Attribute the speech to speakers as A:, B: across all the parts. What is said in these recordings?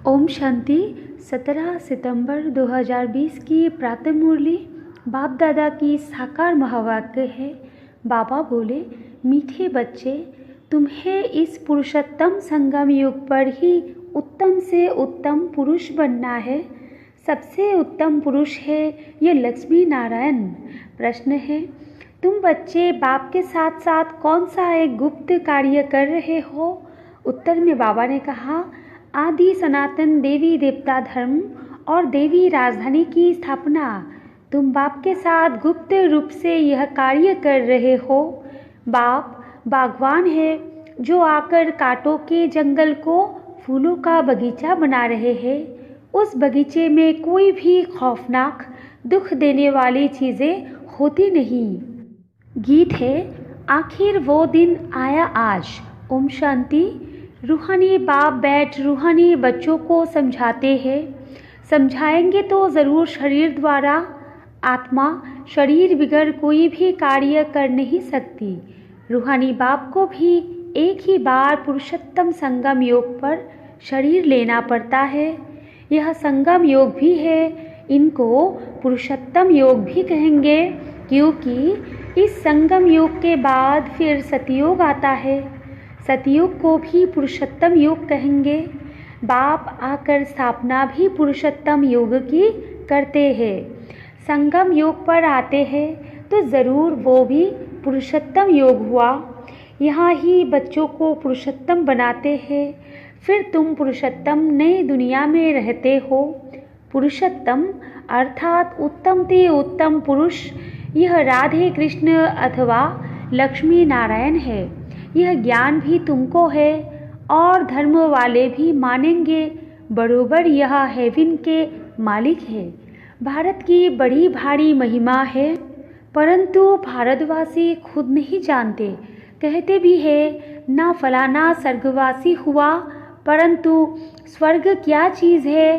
A: ओम शांति। 17 सितंबर 2020 की प्रातः मुरली बाप दादा की साकार महावाक्य है। बाबा बोले, मीठे बच्चे, तुम्हें इस पुरुषोत्तम संगम युग पर ही उत्तम से उत्तम पुरुष बनना है। सबसे उत्तम पुरुष है ये लक्ष्मी नारायण। प्रश्न है, तुम बच्चे बाप के साथ साथ कौन सा एक गुप्त कार्य कर रहे हो? उत्तर में बाबा ने कहा, आदि सनातन देवी देवता धर्म और देवी राजधानी की स्थापना। तुम बाप के साथ गुप्त रूप से यह कार्य कर रहे हो। बाप बागवान है जो आकर कांटों के जंगल को फूलों का बगीचा बना रहे हैं। उस बगीचे में कोई भी खौफनाक दुख देने वाली चीज़ें होती नहीं। गीत है, आखिर वो दिन आया आज। ओम शांति। रूहानी बाप बैठ रूहानी बच्चों को समझाते हैं। समझाएंगे तो ज़रूर शरीर द्वारा। आत्मा शरीर बिगर कोई भी कार्य कर नहीं सकती। रूहानी बाप को भी एक ही बार पुरुषोत्तम संगम योग पर शरीर लेना पड़ता है। यह संगम योग भी है, इनको पुरुषोत्तम योग भी कहेंगे, क्योंकि इस संगम योग के बाद फिर सतयुग आता है। सतयुग को भी पुरुषोत्तम योग कहेंगे। बाप आकर स्थापना भी पुरुषोत्तम योग की करते हैं। संगम योग पर आते हैं तो ज़रूर वो भी पुरुषोत्तम योग हुआ। यहाँ ही बच्चों को पुरुषोत्तम बनाते हैं। फिर तुम पुरुषोत्तम नई दुनिया में रहते हो। पुरुषोत्तम अर्थात उत्तम ते उत्तम पुरुष, यह राधे कृष्ण अथवा लक्ष्मी नारायण है। यह ज्ञान भी तुमको है और धर्म वाले भी मानेंगे बरोबर यह हेवन के मालिक है। भारत की बड़ी भारी महिमा है, परंतु भारतवासी खुद नहीं जानते। कहते भी है, ना फलाना स्वर्गवासी हुआ, परंतु स्वर्ग क्या चीज़ है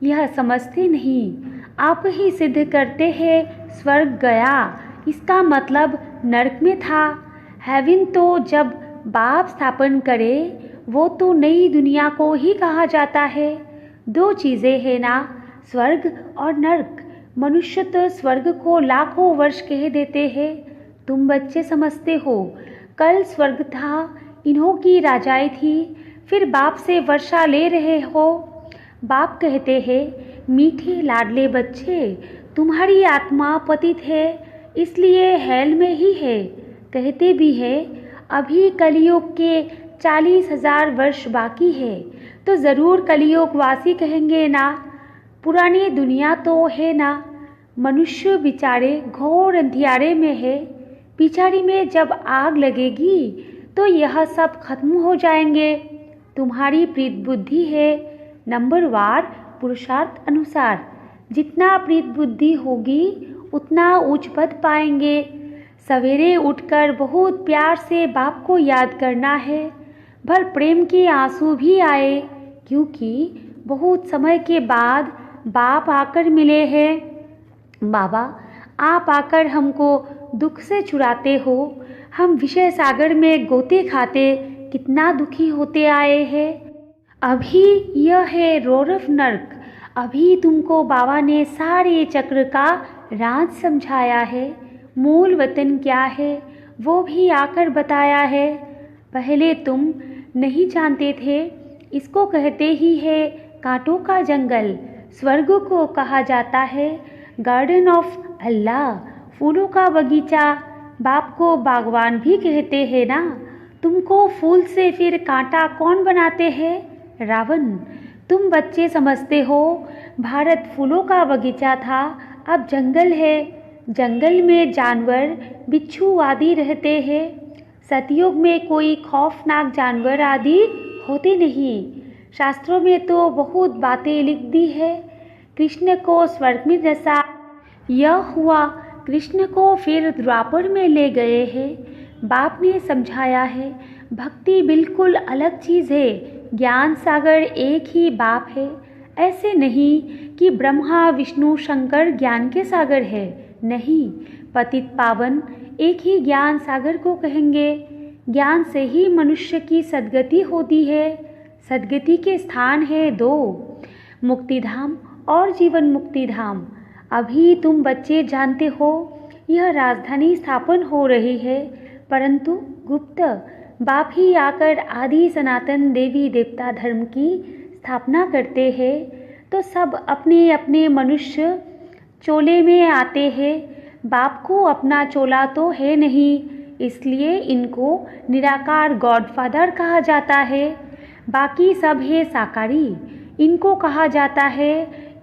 A: यह समझते नहीं। आप ही सिद्ध करते हैं स्वर्ग गया, इसका मतलब नरक में था। हेवन तो जब बाप स्थापन करे वो तो नई दुनिया को ही कहा जाता है। दो चीज़ें हैं ना, स्वर्ग और नरक। मनुष्य तो स्वर्ग को लाखों वर्ष कह देते हैं। तुम बच्चे समझते हो, कल स्वर्ग था, इन्हों की राजाई थी, फिर बाप से वर्षा ले रहे हो। बाप कहते हैं, मीठे लाडले बच्चे, तुम्हारी आत्मा पतित है, इसलिए हेल में ही है। कहते भी है, अभी कलियुग के 40,000 वर्ष बाकी है, तो ज़रूर कलियुग वासी कहेंगे ना। पुरानी दुनिया तो है ना। मनुष्य बेचारे घोर अंधियारे में है। पिछाड़ी में जब आग लगेगी तो यह सब खत्म हो जाएंगे। तुम्हारी प्रीत बुद्धि है, नंबरवार पुरुषार्थ अनुसार। जितना प्रीत बुद्धि होगी उतना उच्च पद पाएंगे। सवेरे उठकर बहुत प्यार से बाप को याद करना है। भर प्रेम के आंसू भी आए, क्योंकि बहुत समय के बाद बाप आकर मिले हैं। बाबा, आप आकर हमको दुख से छुड़ाते हो। हम विषय सागर में गोते खाते कितना दुखी होते आए हैं। अभी यह है रौरव नरक। अभी तुमको बाबा ने सारे चक्र का राज समझाया है। मूल वतन क्या है वो भी आकर बताया है। पहले तुम नहीं जानते थे। इसको कहते ही है कांटों का जंगल। स्वर्ग को कहा जाता है गार्डन ऑफ अल्लाह, फूलों का बगीचा। बाप को बागवान भी कहते हैं ना। तुमको फूल से फिर कांटा कौन बनाते हैं? रावण। तुम बच्चे समझते हो भारत फूलों का बगीचा था, अब जंगल है। जंगल में जानवर बिच्छू आदि रहते हैं। सतयुग में कोई खौफनाक जानवर आदि होते नहीं। शास्त्रों में तो बहुत बातें लिख दी है। कृष्ण को स्वर्ग में रसा, यह हुआ। कृष्ण को फिर द्वापर में ले गए हैं। बाप ने समझाया है, भक्ति बिल्कुल अलग चीज़ है। ज्ञान सागर एक ही बाप है। ऐसे नहीं कि ब्रह्मा विष्णु शंकर ज्ञान के सागर है। नहीं, पतित पावन एक ही ज्ञान सागर को कहेंगे। ज्ञान से ही मनुष्य की सद्गति होती है। सद्गति के स्थान है दो। मुक्तिधाम और जीवन मुक्तिधाम। अभी तुम बच्चे जानते हो यह राजधानी स्थापन हो रही है, परंतु गुप्त बाप ही आकर आदि सनातन देवी देवता धर्म की स्थापना करते हैं। तो सब अपने अपने मनुष्य चोले में आते हैं। बाप को अपना चोला तो है नहीं, इसलिए इनको निराकार गॉडफादर कहा जाता है। बाकी सब है साकारी, इनको कहा जाता है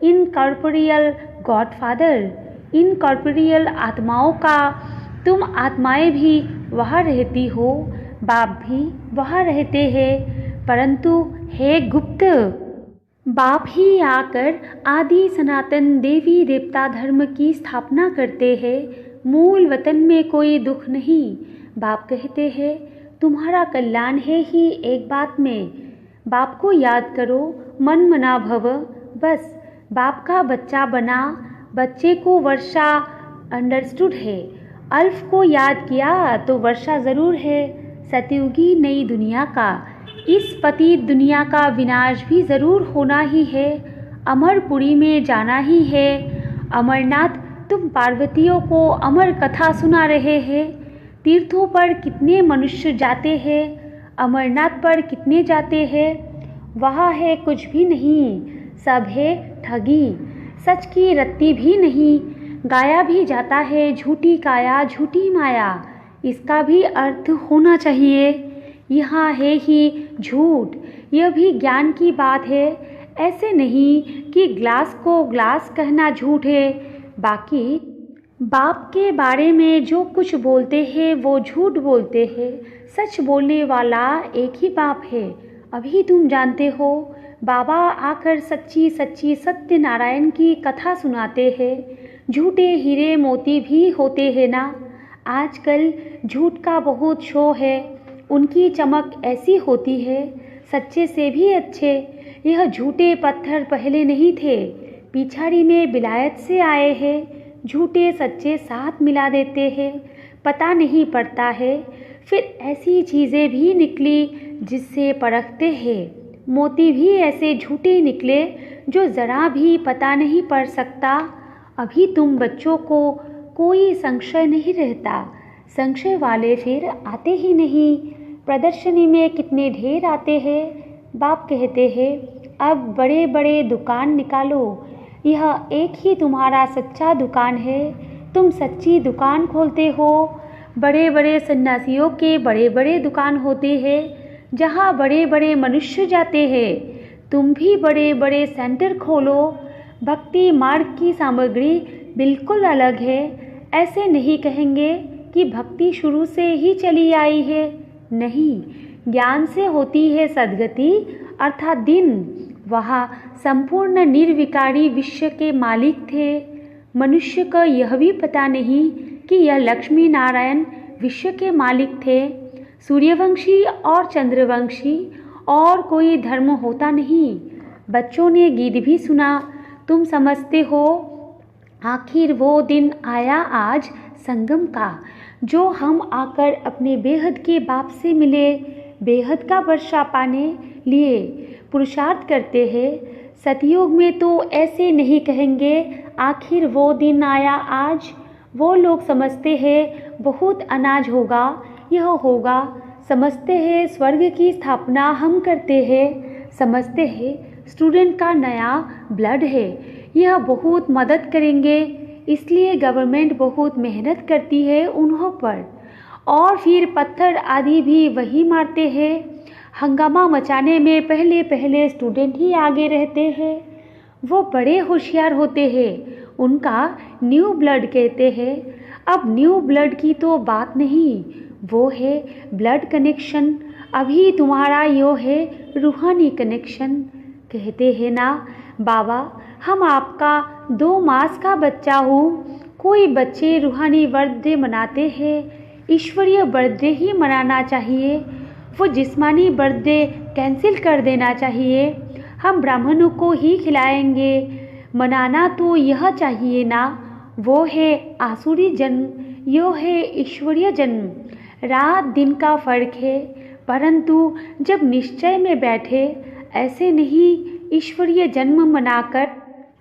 A: इनकॉर्पोरियल गॉडफादर। इनकॉर्पोरियल आत्माओं का तुम आत्माएं भी वहाँ रहती हो, बाप भी वहाँ रहते हैं, परंतु है गुप्त। बाप ही आकर आदि सनातन देवी देवता धर्म की स्थापना करते हैं। मूल वतन में कोई दुख नहीं। बाप कहते हैं तुम्हारा कल्याण है ही एक बात में। बाप को याद करो, मन मना भव। बस बाप का बच्चा बना। बच्चे को वर्षा अंडरस्टूड है। अल्फ को याद किया तो वर्षा ज़रूर है। सतयुगी नई दुनिया का, इस पतित दुनिया का विनाश भी ज़रूर होना ही है। अमरपुरी में जाना ही है। अमरनाथ तुम पार्वतियों को अमर कथा सुना रहे हैं। तीर्थों पर कितने मनुष्य जाते हैं, अमरनाथ पर कितने जाते हैं। वहाँ है कुछ भी नहीं, सब है ठगी। सच की रत्ती भी नहीं। गाया भी जाता है झूठी काया झूठी माया। इसका भी अर्थ होना चाहिए। यहाँ है ही झूठ। यह भी ज्ञान की बात है। ऐसे नहीं कि ग्लास को ग्लास कहना झूठ है। बाकी बाप के बारे में जो कुछ बोलते हैं वो झूठ बोलते हैं। सच बोलने वाला एक ही बाप है। अभी तुम जानते हो बाबा आकर सच्ची सच्ची सत्यनारायण की कथा सुनाते हैं। झूठे हीरे मोती भी होते हैं ना। आजकल झूठ का बहुत शो है। उनकी चमक ऐसी होती है, सच्चे से भी अच्छे। यह झूठे पत्थर पहले नहीं थे, पिछाड़ी में विलायत से आए हैं। झूठे सच्चे साथ मिला देते हैं, पता नहीं पड़ता है। फिर ऐसी चीज़ें भी निकली जिससे परखते हैं। मोती भी ऐसे झूठे निकले जो ज़रा भी पता नहीं पड़ सकता। अभी तुम बच्चों को कोई संशय नहीं रहता। संशय वाले फिर आते ही नहीं। प्रदर्शनी में कितने ढेर आते हैं। बाप कहते हैं अब बड़े बड़े दुकान निकालो। यह एक ही तुम्हारा सच्चा दुकान है। तुम सच्ची दुकान खोलते हो। बड़े बड़े सन्यासियों के बड़े बड़े दुकान होते हैं जहाँ बड़े बड़े मनुष्य जाते हैं। तुम भी बड़े बड़े सेंटर खोलो। भक्ति मार्ग की सामग्री बिल्कुल अलग है। ऐसे नहीं कहेंगे कि भक्ति शुरू से ही चली आई है। नहीं, ज्ञान से होती है सद्गति अर्थात दिन। वहाँ संपूर्ण निर्विकारी विश्व के मालिक थे। मनुष्य को यह भी पता नहीं कि यह लक्ष्मी नारायण विश्व के मालिक थे। सूर्यवंशी और चंद्रवंशी और कोई धर्म होता नहीं। बच्चों ने गीत भी सुना। तुम समझते हो आखिर वो दिन आया आज संगम का, जो हम आकर अपने बेहद के बाप से मिले। बेहद का वर्षा पाने लिए पुरुषार्थ करते हैं। सतयुग में तो ऐसे नहीं कहेंगे आखिर वो दिन आया आज। वो लोग समझते हैं बहुत अनाज होगा, यह होगा। समझते हैं स्वर्ग की स्थापना हम करते हैं। समझते हैं स्टूडेंट का नया ब्लड है, यह बहुत मदद करेंगे। इसलिए गवर्नमेंट बहुत मेहनत करती है उन्हों पर। और फिर पत्थर आदि भी वही मारते हैं। हंगामा मचाने में पहले पहले स्टूडेंट ही आगे रहते हैं। वो बड़े होशियार होते हैं। उनका न्यू ब्लड कहते हैं। अब न्यू ब्लड की तो बात नहीं, वो है ब्लड कनेक्शन। अभी तुम्हारा यो है रूहानी कनेक्शन। कहते हैं ना बाबा हम आपका 2 मास का बच्चा हूँ। कोई बच्चे रूहानी बर्थडे मनाते हैं, ईश्वरीय बर्थडे ही मनाना चाहिए। वो जिस्मानी बर्थडे कैंसिल कर देना चाहिए। हम ब्राह्मणों को ही खिलाएंगे। मनाना तो यह चाहिए ना। वो है आसुरी जन्म, यो है ईश्वरीय जन्म। रात दिन का फर्क है, परंतु जब निश्चय में बैठे ऐसे नहीं ईश्वरीय जन्म मनाकर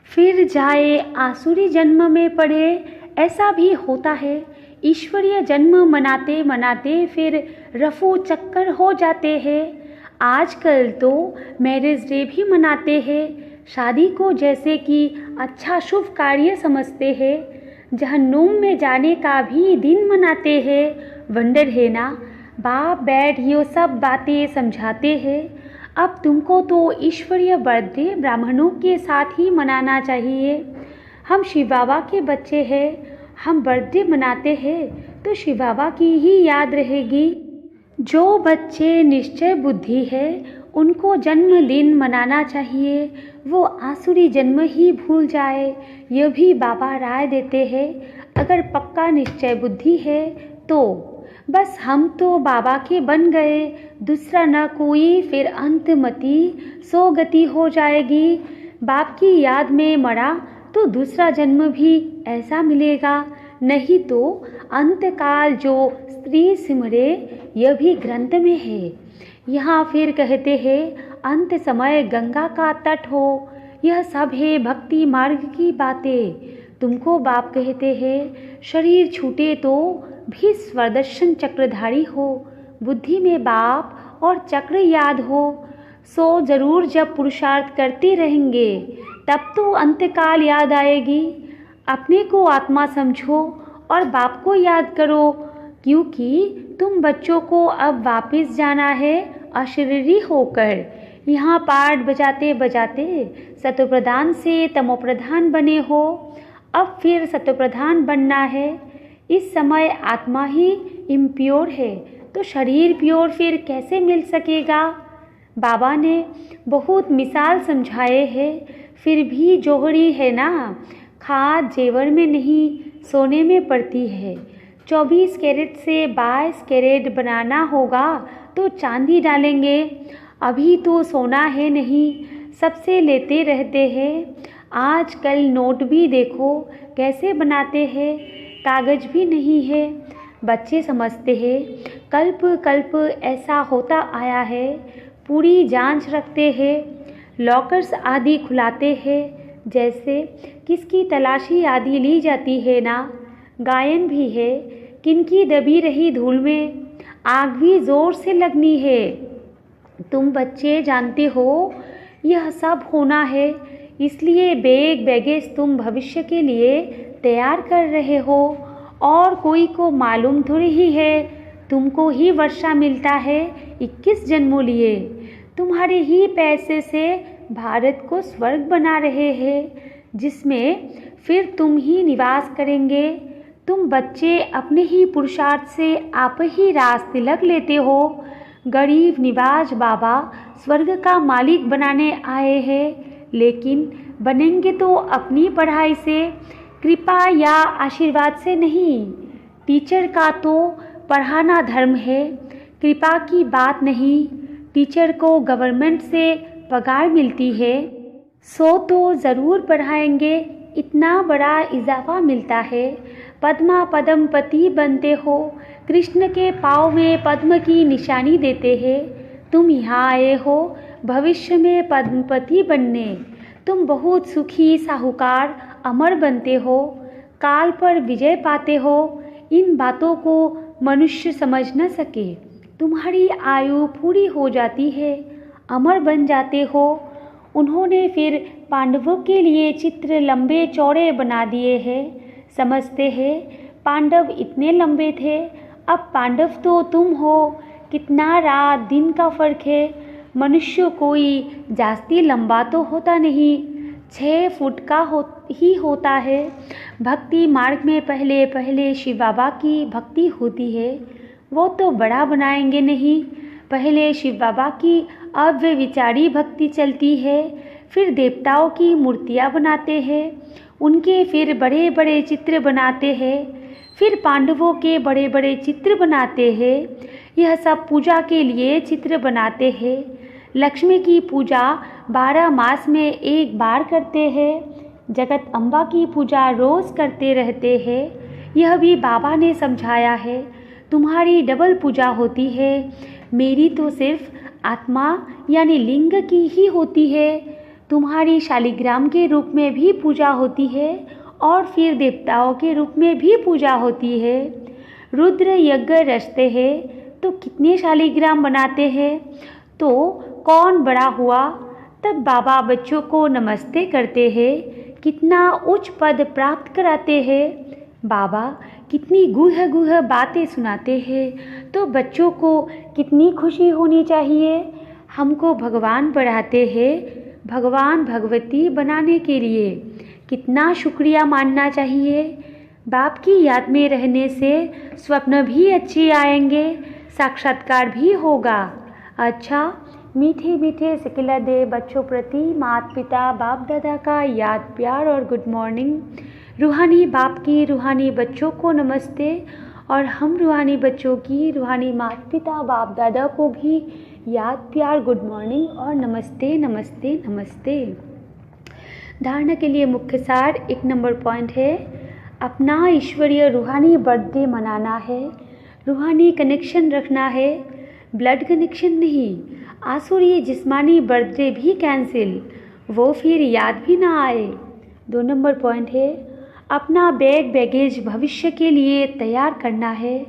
A: फिर जाए आसुरी जन्म में पड़े, ऐसा भी होता है। ईश्वरीय जन्म मनाते मनाते फिर रफू चक्कर हो जाते हैं। आजकल तो मैरिज डे भी मनाते हैं, शादी को जैसे कि अच्छा शुभ कार्य समझते हैं। जहन्नुम में जाने का भी दिन मनाते हैं। वंडर है ना, बाप बैठ ये सब बातें समझाते हैं। अब तुमको तो ईश्वरीय बर्थडे ब्राह्मणों के साथ ही मनाना चाहिए। हम शिव बाबा के बच्चे हैं, हम बर्थडे मनाते हैं तो शिव बाबा की ही याद रहेगी। जो बच्चे निश्चय बुद्धि है उनको जन्मदिन मनाना चाहिए, वो आसुरी जन्म ही भूल जाए, यह भी बाबा राय देते हैं। अगर पक्का निश्चय बुद्धि है तो बस हम तो बाबा के बन गए, दूसरा न कोई, फिर अंतमति सो गति हो जाएगी। बाप की याद में मरा तो दूसरा जन्म भी ऐसा मिलेगा, नहीं तो अंतकाल जो स्त्री सिमरे, यह भी ग्रंथ में है। यहाँ फिर कहते हैं अंत समय गंगा का तट हो, यह सब है भक्ति मार्ग की बातें। तुमको बाप कहते हैं शरीर छूटे तो भी स्वदर्शन चक्रधारी हो, बुद्धि में बाप और चक्र याद हो, सो जरूर जब पुरुषार्थ करते रहेंगे तब तो अंतकाल याद आएगी। अपने को आत्मा समझो और बाप को याद करो, क्योंकि तुम बच्चों को अब वापस जाना है अशरीरी होकर। यहाँ पाठ बजाते बजाते सतोप्रधान से तमोप्रधान बने हो, अब फिर सतोप्रधान बनना है। इस समय आत्मा ही इम्प्योर है तो शरीर प्योर फिर कैसे मिल सकेगा। बाबा ने बहुत मिसाल समझाए हैं, फिर भी जोहरी है ना, खाद जेवर में नहीं सोने में पड़ती है। 24 कैरेट से 22 कैरेट बनाना होगा तो चांदी डालेंगे, अभी तो सोना है नहीं, सबसे लेते रहते हैं। आजकल नोट भी देखो कैसे बनाते हैं, कागज भी नहीं है। बच्चे समझते हैं कल्प कल्प ऐसा होता आया है, पूरी जांच रखते हैं, लॉकर्स आदि खुलाते हैं, जैसे किसकी तलाशी आदि ली जाती है ना। गायन भी है, किनकी दबी रही धूल में आग भी जोर से लगनी है। तुम बच्चे जानते हो यह सब होना है, इसलिए बैग बैगेज तुम भविष्य के लिए तैयार कर रहे हो, और कोई को मालूम थोड़ी ही है। तुमको ही वर्षा मिलता है 21 जन्मों लिए, तुम्हारे ही पैसे से भारत को स्वर्ग बना रहे हैं, जिसमें फिर तुम ही निवास करेंगे। तुम बच्चे अपने ही पुरुषार्थ से आप ही रास तिलक लेते हो। गरीब निवाज बाबा स्वर्ग का मालिक बनाने आए हैं, लेकिन बनेंगे तो अपनी पढ़ाई से, कृपा या आशीर्वाद से नहीं। टीचर का तो पढ़ाना धर्म है, कृपा की बात नहीं। टीचर को गवर्नमेंट से पगार मिलती है, सो तो ज़रूर पढ़ाएंगे, इतना बड़ा इजाफा मिलता है। पद्मा पद्मपति बनते हो, कृष्ण के पाँव में पद्म की निशानी देते हैं। तुम यहाँ आए हो भविष्य में पद्मपति बनने, तुम बहुत सुखी साहूकार अमर बनते हो, काल पर विजय पाते हो। इन बातों को मनुष्य समझ न सके, तुम्हारी आयु पूरी हो जाती है, अमर बन जाते हो। उन्होंने फिर पांडवों के लिए चित्र लंबे चौड़े बना दिए हैं। समझते हैं पांडव इतने लंबे थे, अब पांडव तो तुम हो, कितना रात दिन का फर्क है। मनुष्य कोई जास्ती लंबा तो होता नहीं, 6 फुट का ही होता है। भक्ति मार्ग में पहले पहले शिव बाबा की भक्ति होती है, वो तो बड़ा बनाएंगे नहीं। पहले शिव बाबा की अव्यभिचारी भक्ति चलती है, फिर देवताओं की मूर्तियाँ बनाते हैं, उनके फिर बड़े बड़े चित्र बनाते हैं, फिर पांडवों के बड़े बड़े चित्र बनाते हैं। यह सब पूजा के लिए चित्र बनाते हैं। लक्ष्मी की पूजा 12 मास में एक बार करते हैं, जगत अम्बा की पूजा रोज़ करते रहते हैं। यह भी बाबा ने समझाया है, तुम्हारी डबल पूजा होती है, मेरी तो सिर्फ आत्मा यानी लिंग की ही होती है। तुम्हारी शालिग्राम के रूप में भी पूजा होती है और फिर देवताओं के रूप में भी पूजा होती है। रुद्र यज्ञ रचते हैं तो कितने शालिग्राम बनाते हैं, तो कौन बड़ा हुआ तब बाबा बच्चों को नमस्ते करते हैं, कितना उच्च पद प्राप्त कराते हैं। बाबा कितनी गुह गुह बातें सुनाते हैं, तो बच्चों को कितनी खुशी होनी चाहिए। हमको भगवान बढ़ाते हैं भगवान भगवती बनाने के लिए, कितना शुक्रिया मानना चाहिए। बाप की याद में रहने से स्वप्न भी अच्छे आएंगे, साक्षात्कार भी होगा। अच्छा, मीठे मीठे सिकिला दे बच्चों प्रति माता पिता बाप दादा का याद प्यार और गुड मॉर्निंग। रूहानी बाप की रूहानी बच्चों को नमस्ते, और हम रूहानी बच्चों की रूहानी माता पिता बाप दादा को भी याद प्यार गुड मॉर्निंग और नमस्ते नमस्ते नमस्ते। धारणा के लिए मुख्य सार 1 नंबर पॉइंट है, अपना ईश्वरीय रूहानी बर्थडे मनाना है, रूहानी कनेक्शन रखना है, ब्लड कनेक्शन नहीं। आसुरी जिस्मानी बर्थडे भी कैंसिल, वो फिर याद भी ना आए। 2 नंबर पॉइंट है, अपना बैगेज भविष्य के लिए तैयार करना है,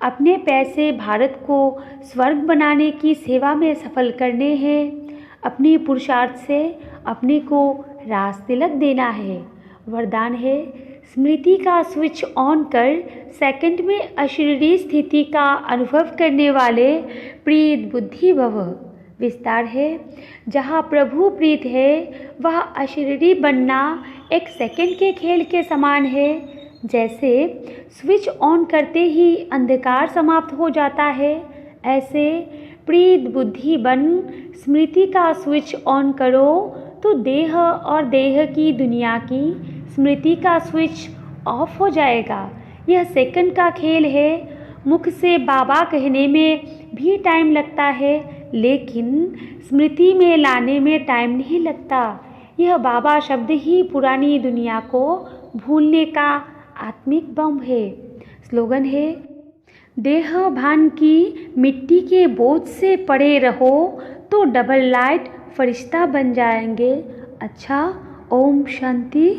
A: अपने पैसे भारत को स्वर्ग बनाने की सेवा में सफल करने हैं, अपनी पुरुषार्थ से अपने को राज तिलक देना है। वरदान है, स्मृति का स्विच ऑन कर सेकंड में अशरीरी स्थिति का अनुभव करने वाले प्रीत बुद्धि भव। विस्तार है, जहाँ प्रभु प्रीत है वह अशरीरी बनना एक सेकंड के खेल के समान है। जैसे स्विच ऑन करते ही अंधकार समाप्त हो जाता है, ऐसे प्रीत बुद्धि बन स्मृति का स्विच ऑन करो तो देह और देह की दुनिया की स्मृति का स्विच ऑफ हो जाएगा। यह सेकंड का खेल है। मुख से बाबा कहने में भी टाइम लगता है, लेकिन स्मृति में लाने में टाइम नहीं लगता। यह बाबा शब्द ही पुरानी दुनिया को भूलने का आत्मिक बम है। स्लोगन है, देह भान की मिट्टी के बोझ से पड़े रहो तो डबल लाइट फरिश्ता बन जाएंगे। अच्छा, ओम शांति।